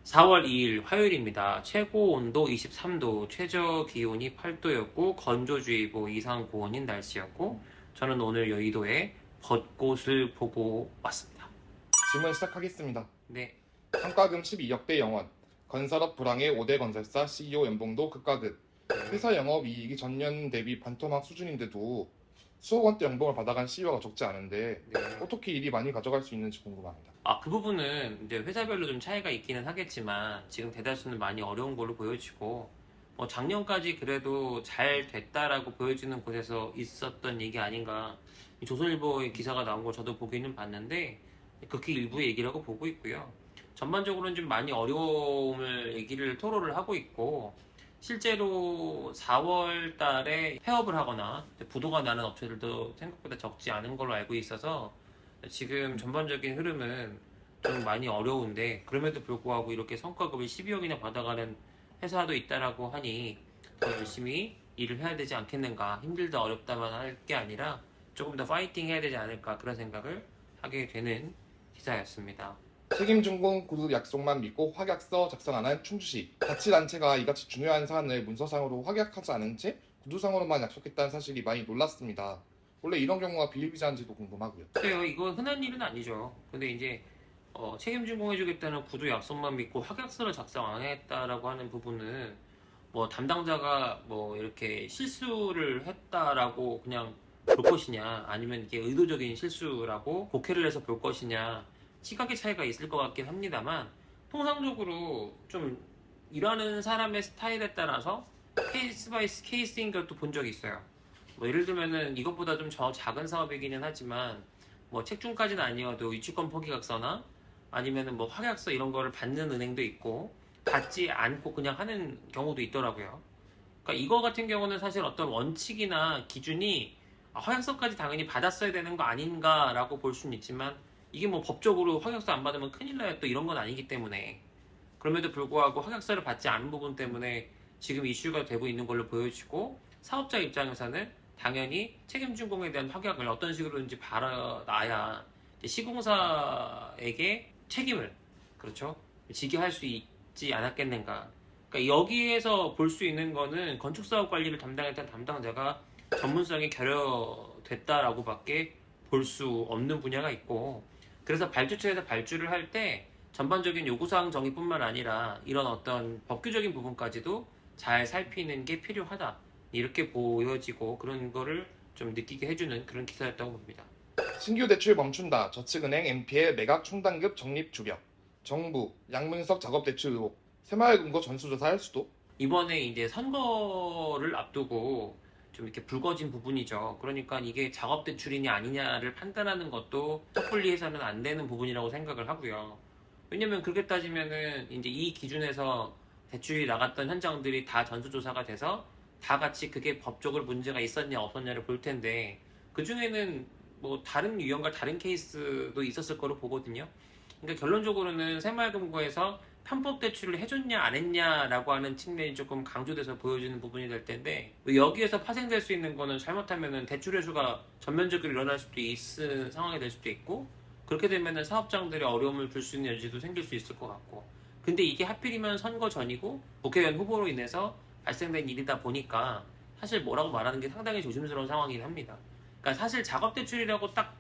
4월 2일 화요일입니다. 최고 온도 23도, 최저 기온이 8도였고, 건조주의보 이상 고온인 날씨였고, 저는 오늘 여의도에 벚꽃을 보고 왔습니다. 질문 시작하겠습니다. 네. 성과금 12억대 영원, 건설업 불황의 5대 건설사 CEO 연봉도 극과급, 회사 영업이익이 전년 대비 반토막 수준인데도 수억 원대 연봉을 받아간 CEO가 적지 않은데 네. 어떻게 일이 많이 가져갈 수 있는지 궁금합니다. 그 부분은 이제 회사별로 좀 차이가 있기는 하겠지만, 지금 대다수는 많이 어려운 걸로 보여지고, 작년까지 그래도 잘 됐다라고 보여지는 곳에서 있었던 얘기 아닌가. 이 조선일보의 기사가 나온 거 저도 보기는 봤는데, 극히 일부 얘기라고 보고 있고요. 전반적으로는 좀 많이 어려움을 얘기를 토로를 하고 있고, 실제로 4월 달에 폐업을 하거나 부도가 나는 업체들도 생각보다 적지 않은 걸로 알고 있어서 지금 전반적인 흐름은 좀 많이 어려운데, 그럼에도 불구하고 이렇게 성과급을 12억이나 받아가는 회사도 있다라고 하니 더 열심히 일을 해야 되지 않겠는가. 힘들다 어렵다만 할 게 아니라 조금 더 파이팅 해야 되지 않을까, 그런 생각을 하게 되는 기사였습니다. 책임준공 구두 약속만 믿고 확약서 작성 안 한 충주시, 자치단체가 이같이 중요한 사안을 문서상으로 확약하지 않은 채 구두상으로만 약속했다는 사실이 많이 놀랐습니다. 원래 이런 경우가 비일비재한지도 궁금하고요. 그래요. 이거 흔한 일은 아니죠. 근데 이제 책임진공해주겠다는 구두 약속만 믿고 확약서를 작성 안 했다라고 하는 부분은 뭐 담당자가 뭐 이렇게 실수를 했다라고 그냥 볼 것이냐, 아니면 이게 의도적인 실수라고 곡해를 해서 볼 것이냐, 시각의 차이가 있을 것 같긴 합니다만, 통상적으로 좀 일하는 사람의 스타일에 따라서 케이스 바이 케이스인 것도 본 적이 있어요. 뭐 예를 들면은 이것보다 좀 작은 사업이기는 하지만 뭐 책중까지는 아니어도 유치권 포기각서나 아니면은 뭐 확약서 이런 거를 받는 은행도 있고, 받지 않고 그냥 하는 경우도 있더라고요. 그러니까 이거 같은 경우는 사실 어떤 원칙이나 기준이 확약서까지 당연히 받았어야 되는 거 아닌가라고 볼 수는 있지만, 이게 뭐 법적으로 확약서 안 받으면 큰일 나요 또 이런 건 아니기 때문에, 그럼에도 불구하고 확약서를 받지 않은 부분 때문에 지금 이슈가 되고 있는 걸로 보여지고, 사업자 입장에서는 당연히 책임준공에 대한 확약을 어떤 식으로든지 받아놔야 시공사에게 책임을, 그렇죠, 지게 할 수 있지 않았겠는가. 그러니까 여기에서 볼 수 있는 거는 건축사업 관리를 담당했던 담당자가 전문성이 결여됐다라고 밖에 볼 수 없는 분야가 있고, 그래서 발주처에서 발주를 할 때 전반적인 요구사항 정의뿐만 아니라 이런 어떤 법규적인 부분까지도 잘 살피는 게 필요하다, 이렇게 보여지고 그런 거를 좀 느끼게 해주는 그런 기사였다고 봅니다. 신규 대출 멈춘다. 저축은행 MP의 매각 충당급 적립 주벽. 정부 양문석 작업 대출 의혹. 새마을금고 전수조사할 수도. 이번에 이제 선거를 앞두고 좀 이렇게 불거진 부분이죠. 그러니까 이게 작업 대출이냐 아니냐를 판단하는 것도 섣불리 해서는 안 되는 부분이라고 생각을 하고요. 왜냐면 그렇게 따지면은 이제 이 기준에서 대출이 나갔던 현장들이 다 전수조사가 돼서 다 같이 그게 법적으로 문제가 있었냐 없었냐를 볼 텐데, 그 중에는 뭐 다른 유형과 다른 케이스도 있었을 거로 보거든요. 그러니까 결론적으로는 새마을금고에서 편법 대출을 해줬냐 안 했냐라고 하는 측면이 조금 강조돼서 보여지는 부분이 될 텐데, 여기에서 파생될 수 있는 거는 잘못하면은 대출 회수가 전면적으로 일어날 수도 있는 상황이 될 수도 있고, 그렇게 되면은 사업장들이 어려움을 줄 수 있는 여지도 생길 수 있을 것 같고, 근데 이게 하필이면 선거 전이고 국회의원 후보로 인해서 발생된 일이다 보니까 사실 뭐라고 말하는 게 상당히 조심스러운 상황이긴 합니다. 그러니까 사실 작업대출이라고 딱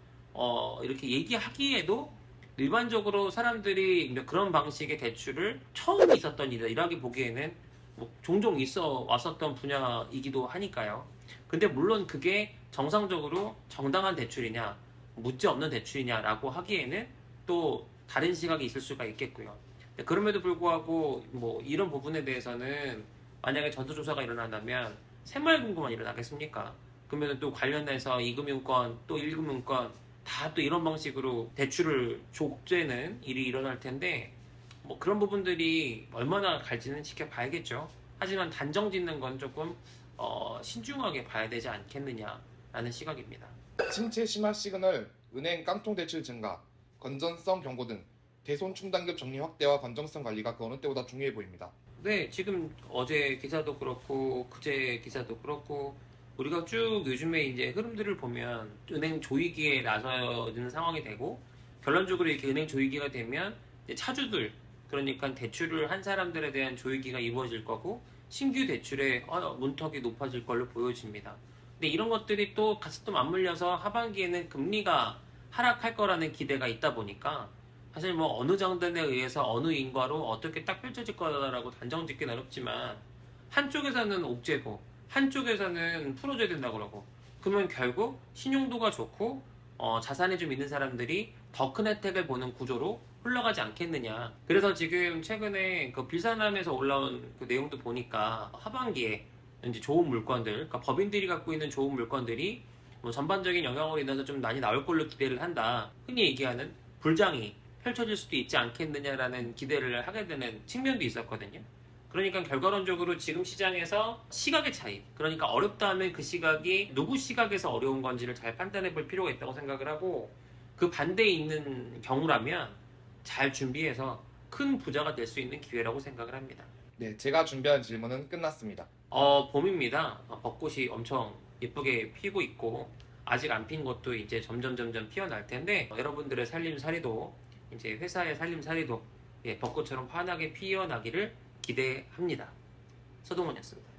이렇게 얘기하기에도 일반적으로 사람들이 그런 방식의 대출을 처음 있었던 일이다 이라기 보기에는 뭐 종종 있어 왔었던 분야이기도 하니까요. 근데 물론 그게 정상적으로 정당한 대출이냐 문제 없는 대출이냐라고 하기에는 또 다른 시각이 있을 수가 있겠고요. 그럼에도 불구하고 뭐 이런 부분에 대해서는 만약에 전수조사가 일어난다면 새마을금고만 일어나겠습니까? 그러면 또 관련해서 2금융권 또 1금융권 다 또 이런 방식으로 대출을 족죄는 일이 일어날 텐데, 뭐 그런 부분들이 얼마나 갈지는 지켜봐야겠죠. 하지만 단정 짓는 건 조금 신중하게 봐야 되지 않겠느냐라는 시각입니다. 침체 심화 시그널, 은행 깡통 대출 증가, 건전성 경고 등 대손 충당급 정리 확대와 건전성 관리가 그 어느 때보다 중요해 보입니다. 네, 지금 어제 기사도 그렇고 그제 기사도 그렇고 우리가 쭉 요즘에 이제 흐름들을 보면 은행 조이기에 나서는 상황이 되고, 결론적으로 이렇게 은행 조이기가 되면 이제 차주들, 그러니까 대출을 한 사람들에 대한 조이기가 이루어질 거고 신규 대출의 문턱이 높아질 걸로 보여집니다. 근데 이런 것들이 또 같이 또 맞물려서 하반기에는 금리가 하락할 거라는 기대가 있다 보니까 사실 뭐 어느 장단에 의해서 어느 인과로 어떻게 딱 펼쳐질 거라고 단정 짓기는 어렵지만 한쪽에서는 옥죄고 한쪽에서는 풀어줘야 된다고 그러고 그러면 결국 신용도가 좋고 자산이 좀 있는 사람들이 더 큰 혜택을 보는 구조로 흘러가지 않겠느냐. 그래서 지금 최근에 그 빌사남에서 올라온 그 내용도 보니까 하반기에 이제 좋은 물건들, 그러니까 법인들이 갖고 있는 좋은 물건들이 뭐 전반적인 영향으로 인해서 좀 많이 나올 걸로 기대를 한다. 흔히 얘기하는 불장이 펼쳐질 수도 있지 않겠느냐라는 기대를 하게 되는 측면도 있었거든요. 그러니까 결과론적으로 지금 시장에서 시각의 차이, 그러니까 어렵다 하면 그 시각이 누구 시각에서 어려운 건지를 잘 판단해 볼 필요가 있다고 생각을 하고 그 반대에 있는 경우라면 잘 준비해서 큰 부자가 될 수 있는 기회라고 생각을 합니다. 네, 제가 준비한 질문은 끝났습니다. 봄입니다. 벚꽃이 엄청 예쁘게 피고 있고 아직 안 핀 것도 이제 점점 피어날 텐데 여러분들의 살림살이도 이제 회사의 살림살이도 예, 벚꽃처럼 환하게 피어나기를 기대합니다. 서동원이었습니다.